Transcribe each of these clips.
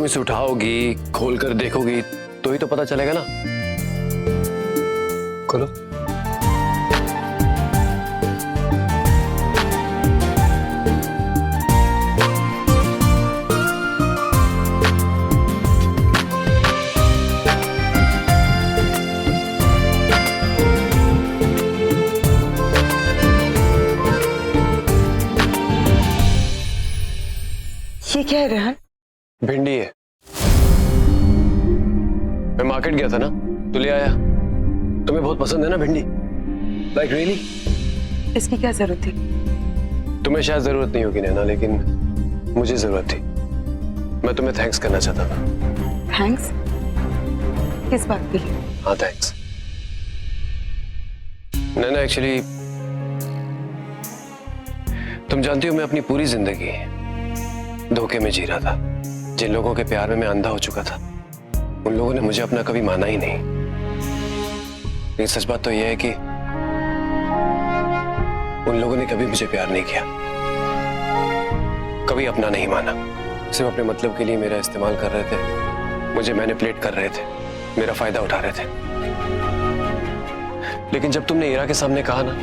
तुम इसे उठाओगी, खोल कर देखोगी तो ही तो पता चलेगा ना। खोलो। ये क्या है रेहान? भिंडी है। मैं मार्केट गया था ना तो ले आया। तुम्हें बहुत पसंद है ना भिंडी? Like really? इसकी क्या जरूरत थी? तुम्हें शायद जरूरत नहीं होगी नैना, लेकिन मुझे जरूरत थी। मैं तुम्हें थैंक्स करना चाहता था। थैंक्स? किस बात के लिए? हाँ थैंक्स। नैना एक्चुअली तुम जानती हो मैं अपनी पूरी जिंदगी धोखे में जी रहा था। जिन लोगों के प्यार में मैं अंधा हो चुका था उन लोगों ने मुझे अपना कभी माना ही नहीं। लेकिन सच बात तो यह है कि उन लोगों ने कभी मुझे प्यार नहीं किया, कभी अपना नहीं माना। सिर्फ अपने मतलब के लिए मेरा इस्तेमाल कर रहे थे, मुझे मैनिपुलेट कर रहे थे, मेरा फायदा उठा रहे थे। लेकिन जब तुमने ईरा के सामने कहा ना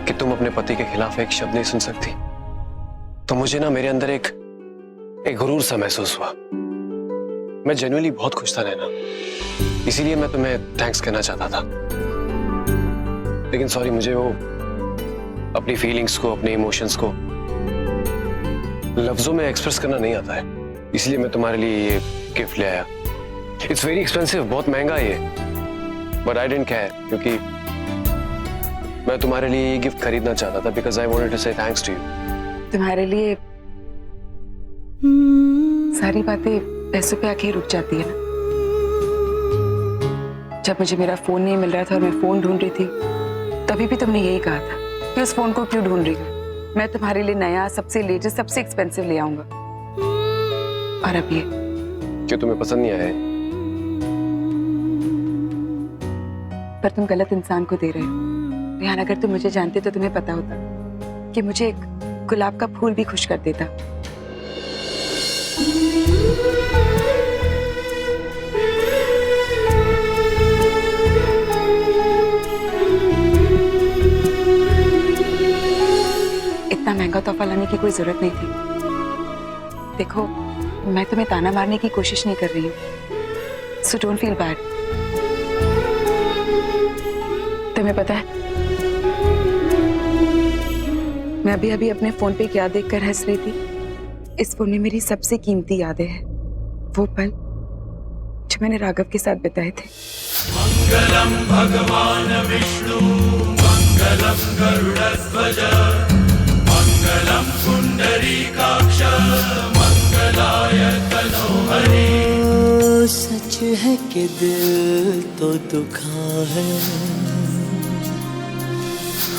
कि तुम अपने पति के खिलाफ एक शब्द नहीं सुन सकती, तो मुझे ना मेरे अंदर एक गुरूर सा महसूस हुआ। मैं जेन्युइनली बहुत खुश था नैना, इसीलिए मैं तुम्हें थैंक्स कहना चाहता था। लेकिन सॉरी, मुझे वो अपनी फीलिंग्स को, अपने इमोशंस को लफ्जों में एक्सप्रेस करना नहीं आता है। इसलिए मैं तुम्हारे लिए ये गिफ्ट ले आया। इट्स वेरी एक्सपेंसिव, बहुत महंगा है ये, बट आई डिडंट केयर, क्योंकि मैं तुम्हारे लिए ये गिफ्ट खरीदना चाहता था बिकॉज आई वांटेड टू से थैंक्स टू यू। तुम्हारे लिए सारी बातें पैसों पे आके रुक जाती है ना। जब मुझे मेरा फोन नहीं मिल रहा था और मैं फोन ढूंढ रही थी, तभी भी तुमने यही कहा था कि उस फोन को क्यों ढूंढ रही हो, मैं तुम्हारे लिए नया, सबसे लेटेस्ट, सबसे एक्सपेंसिव ले आऊंगा। और अब ये क्यों, तुम्हें पसंद नहीं आया? पर तुम गलत इंसान को दे रहे हो रेहान। अगर तुम मुझे जानते तो तुम्हें पता होता कि मुझे एक गुलाब का फूल भी खुश कर देता। इतना महंगा तोहफा लाने की कोई जरूरत नहीं थी। देखो, मैं तुम्हें ताना मारने की कोशिश नहीं कर रही हूँ, सो डोंट फील बैड। तुम्हें पता है मैं अभी अभी अपने फोन पे क्या देखकर हंस रही थी? इस फोन में मेरी सबसे कीमती यादें हैं, वो पल जो मैंने राघव के साथ बिताए थे। मंगलम भगवान विष्णु मंगलम गरुड़ध्वज मंगलम पुंडरीकाक्ष मंगलाय तनोहरि। सच है कि दिल तो दुखा है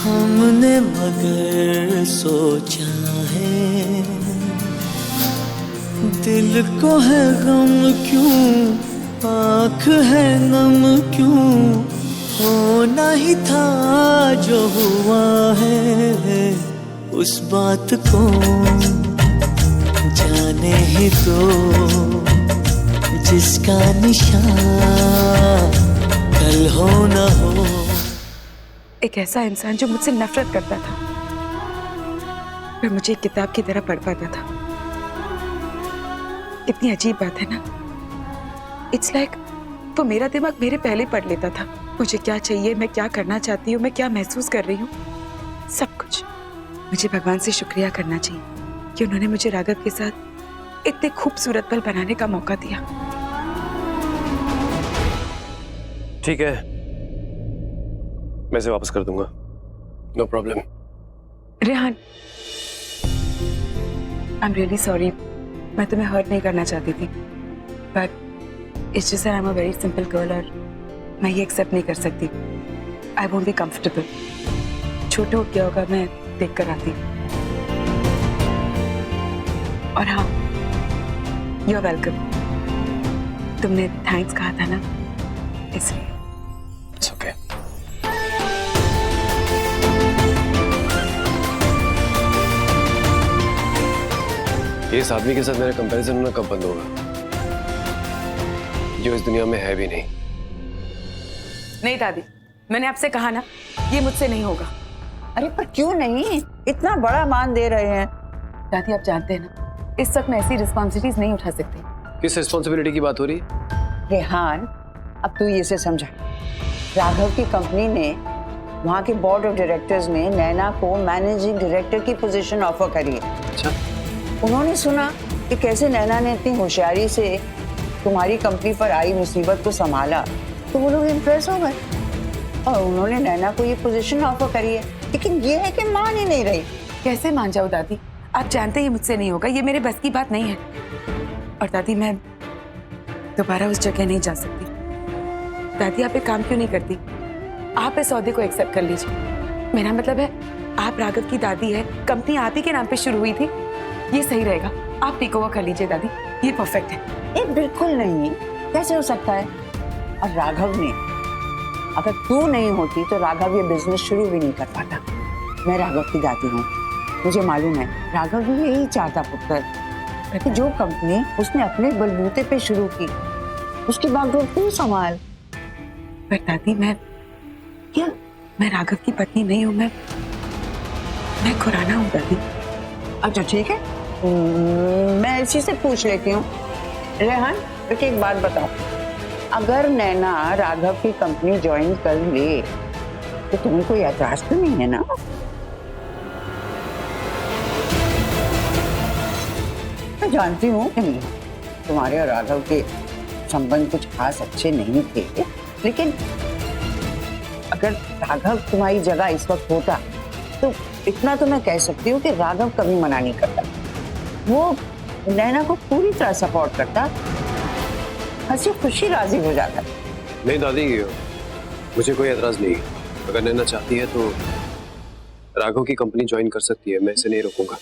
हमने, मगर सोचा है दिल को है गम क्यों, आँख है नम क्यों, होना ही था जो हुआ है। उस बात को जाने ही दो जिसका निशान कल हो न हो। एक ऐसा इंसान जो मुझसे नफरत करता था पर मुझे एक किताब की तरह पढ़ पाता था। कितनी अजीब बात है ना। इट्स लाइक वो मेरा दिमाग मेरे पहले पढ़ लेता था। मुझे क्या चाहिए, मैं क्या करना चाहती हूँ, मैं क्या महसूस कर रही हूँ, सब कुछ। मुझे भगवान से शुक्रिया करना चाहिए कि उन्होंने मुझे राघव के साथ इतने खूबसूरत पल बनाने का मौका दिया। ठीक है, मैं इसे वापस कर दूंगा, no problem. Rehan, I am really sorry, मैं तुम्हें हर्ट नहीं करना चाहती थी, but it's just I am a very simple girl और मैं ये एक्सेप्ट नहीं कर सकती। I won't be comfortable. Chhotu क्या होगा मैं देख कर आती। और हाँ, यू आर वेलकम। तुमने थैंक्स कहा था ना, इसलिए। It's okay. इस आदमी के साथ मेरा कंपैरिजन होना कब बंद होगा? जो इस दुनिया में है भी नहीं। नहीं दादी, मैंने आपसे कहा ना, ये मुझसे नहीं होगा। अरे पर क्यों नहीं, इतना बड़ा मान दे रहे हैं। दादी आप जानते हैं ना, इस वक्त मैं ऐसी रिस्पॉन्सिबिलिटीज नहीं उठा सकती। किस रिस्पॉन्सिबिलिटी की बात हो रही है? रेहान, अब तू इसे समझा। राघव की कंपनी ने, वहाँ के बोर्ड ऑफ डायरेक्टर्स ने नैना को मैनेजिंग डायरेक्टर की पोजीशन ऑफर करी है। अच्छा। उन्होंने सुना कि कैसे नैना ने इतनी होशियारी से तुम्हारी कंपनी पर आई मुसीबत को संभाला, तो वो लोग इम्प्रेस हो गए और उन्होंने नैना को ये पोजीशन ऑफर करी है। लेकिन ये है कि मान ही नहीं रही। कैसे मान जाऊँ दादी, आप जानते हैं मुझसे नहीं होगा, ये मेरे बस की बात नहीं है। और दादी मैं दोबारा उस जगह नहीं जा सकती। दादी आप एक काम क्यों नहीं करती, आप इस सौदे को एक्सेप्ट कर लीजिए। मेरा मतलब है, आप राघव की दादी है, कंपनी आप ही के नाम पे शुरू हुई थी, ये सही रहेगा। आप टेक ओवर कर लीजिए दादी, ये परफेक्ट है। ये बिल्कुल नहीं, कैसे हो सकता है? और राघव ने, अगर तू नहीं होती तो राघव ये बिजनेस शुरू भी नहीं कर पाता। मैं राघव की दादी हूँ, मुझे मालूम है राघव भी यही चाहता पुत्र कि जो कंपनी उसने अपने बलबूते पे शुरू की, उसकी बागडोर तू संभाल। पर दादी मैं राघव की पत्नी नहीं हूँ, मैं खुराना हूँ दादी। अच्छा ठीक है, मैं इसी से पूछ लेती हूँ। रेहान बेटे एक बात बताओ, अगर नैना राघव की कंपनी ज्वाइन कर ले तो तुम्हें कोई एतराज तो नहीं है ना? मैं जानती हूँ कि तुम्हारे और राघव के संबंध कुछ खास अच्छे नहीं थे, लेकिन अगर राघव तुम्हारी जगह इस वक्त होता तो इतना तो मैं कह सकती हूँ कि राघव कभी मना नहीं करता। वो नैना को पूरी तरह सपोर्ट करता, हंसी खुशी राजी हो जाता। नहीं दादी, मुझे कोई एतराज नहीं। अगर नैना चाहती है तो राघव की कंपनी ज्वाइन कर सकती है, मैं इसे नहीं रोकूंगा।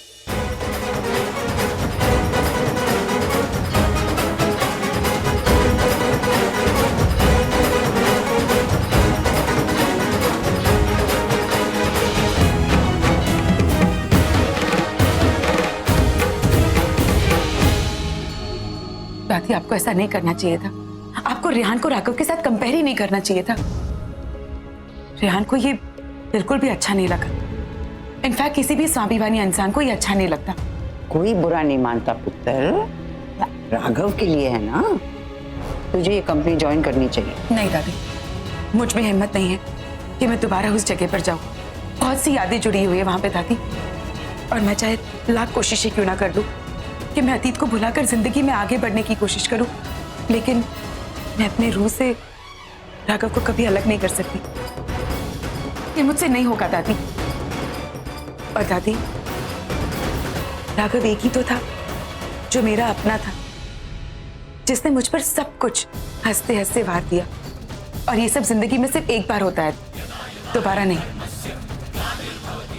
दादी आपको ऐसा नहीं करना चाहिए था। आपको रेहान को राघव के साथ कंपेयर ही नहीं करना चाहिए था। रेहान को ये बिल्कुल भी अच्छा नहीं लगा। इनफैक्ट किसी भी स्वाभिमानी इंसान को ये अच्छा नहीं लगता। कोई बुरा नहीं मानता पुत्र, राघव के लिए है ना, तुझे ये कंपनी ज्वाइन करनी चाहिए। नहीं दादी, मुझ में हिम्मत नहीं है कि मैं दोबारा उस जगह पर जाऊं। बहुत सी यादें जुड़ी हुई है वहां पे दादी, और मैं चाहे लाख कोशिशें क्यों ना कर लूं कि मैं अतीत को भुलाकर जिंदगी में आगे बढ़ने की कोशिश करूं, लेकिन मैं अपने रूह से राघव को कभी अलग नहीं कर सकती। ये मुझसे नहीं होगा दादी। और दादी, राघव एक ही तो था जो मेरा अपना था, जिसने मुझ पर सब कुछ हंसते हंसते वार दिया। और ये सब जिंदगी में सिर्फ एक बार होता है, दोबारा नहीं।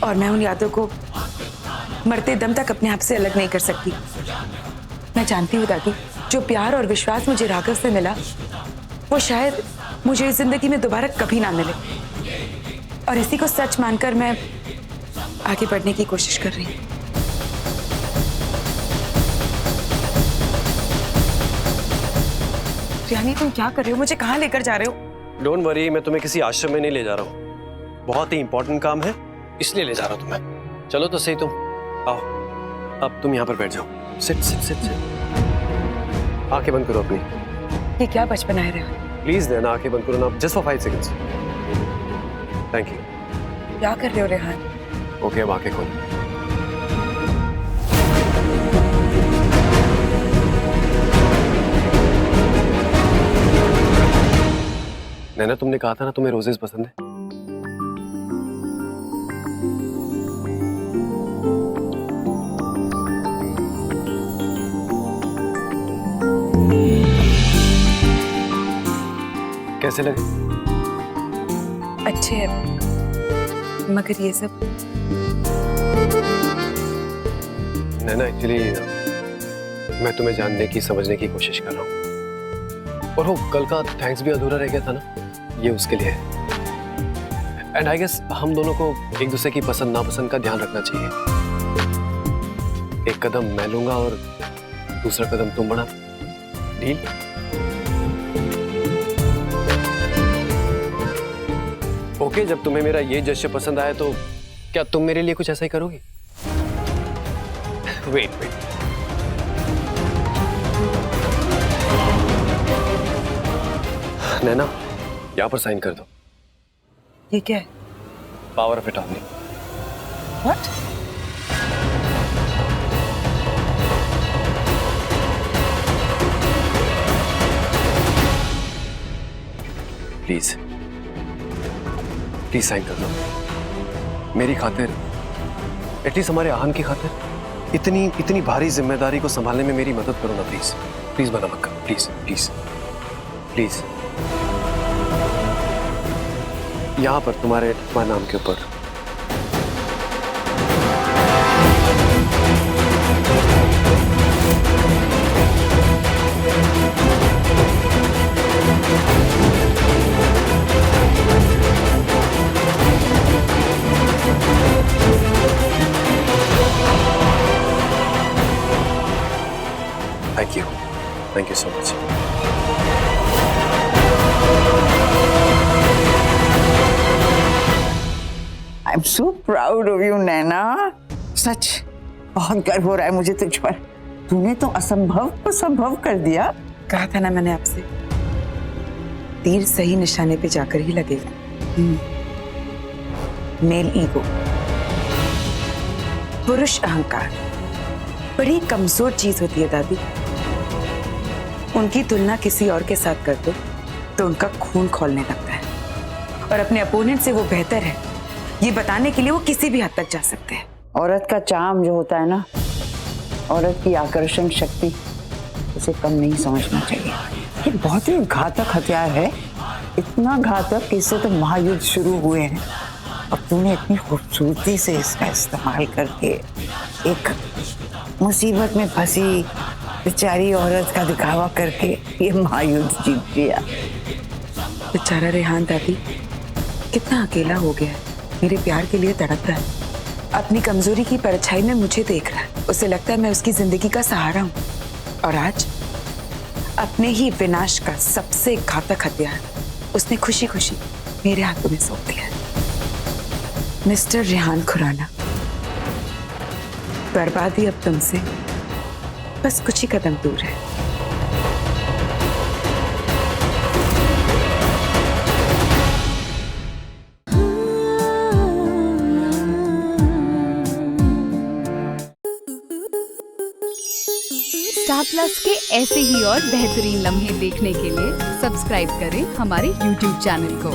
और मैं उन यादों को मरते दम तक अपने आप से अलग नहीं कर सकती। मैं जानती हूँ दादी, जो प्यार और विश्वास मुझे राघव से मिला, वो शायद मुझे इस जिंदगी में दोबारा कभी ना मिले। और इसी को सच मानकर मैं आगे बढ़ने की कोशिश कर रही हूँ। यानी तुम क्या कर रहे हो? मुझे कहाँ लेकर जा रहे हो? डोंट वरी, मैं तुम्हें किसी आश्रम में नहीं ले जा रहा हूँ। बहुत ही इंपॉर्टेंट काम है, इसलिए ले जा रहा हूँ तुम्हें। चलो तो सही, तुम आओ, अब तुम यहाँ पर बैठ जाओ। Sit sit sit sit. आंखें बंद करो अपनी। ये क्या बचपन है रहे? प्लीज देना, आंखें बंद करो ना, just for 5 seconds. Thank you. क्या कर रहे हो रेहान? ओके, अब आंखें खोलो। नैना, तुमने कहा था ना तुम्हें रोजेस पसंद है। कैसे लगे? अच्छे हैं, मगर ये सब नैना, एक्चुअली मैं तुम्हें जानने की, समझने की कोशिश कर रहा हूँ। और वो कल का थैंक्स भी अधूरा रह गया था ना, ये उसके लिए है। एंड आई गेस हम दोनों को एक दूसरे की पसंद नापसंद का ध्यान रखना चाहिए। एक कदम मैं लूंगा और दूसरा कदम तुम बढ़ाना। डील? ओके, जब तुम्हें मेरा ये जेस्चर पसंद आया तो क्या तुम मेरे लिए कुछ ऐसा ही करोगी? वेट। नैना, यहाँ पर साइन कर दो। ये क्या है? Power of attorney. What? Please sign कर दो, मेरी खातिर, एटलीस्ट हमारे आहन की खातिर। इतनी भारी जिम्मेदारी को संभालने में मेरी मदद करो ना प्लीज मना मत करो, प्लीज। यहां पर तुम्हारे नाम के ऊपर। Thank you so much. I'm so proud of you, नैना। सच बहुत गर्व हो रहा है मुझे तुझ पर। तूने तो असंभव को संभव कर दिया। कहा था ना मैंने आपसे, तीर सही निशाने पे जाकर ही लगेगा। मेल ईगो, पुरुष अहंकार बड़ी कमजोर चीज होती है दादी। उनकी तुलना किसी और के साथ कर दो तो उनका खून खौलने लगता है, और अपने अपोनेंट से वो बेहतर है ये बताने के लिए वो किसी भी हद तक जा सकते हैं। औरत का चार्म जो होता है ना, औरत की आकर्षण शक्ति, उसे कम नहीं समझना चाहिए। ये बहुत ही घातक हथियार है, इतना घातक कि इससे तो महायुद्ध शुरू हुए हैं। अब तूने इतनी खूबसूरती से इसका इस्तेमाल करके एक मुसीबत में फंसी बेचारी औरत का दिखावा करके ये महायुद्ध जीत लिया। बेचारा रेहान दादी कितना अकेला हो गया है, मेरे प्यार के लिए तड़प रहा है, अपनी कमजोरी की परछाई में मुझे देख रहा है। उसे लगता है मैं उसकी जिंदगी का सहारा हूँ, और आज अपने ही विनाश का सबसे घातक हथियार उसने खुशी खुशी मेरे हाथों में सौंप दिया। मिस्टर रेहान खुराना, बर्बादी अब तुमसे बस कुछ ही कदम दूर है। स्टार प्लस के ऐसे ही और बेहतरीन लम्हे देखने के लिए सब्सक्राइब करें हमारे YouTube चैनल को।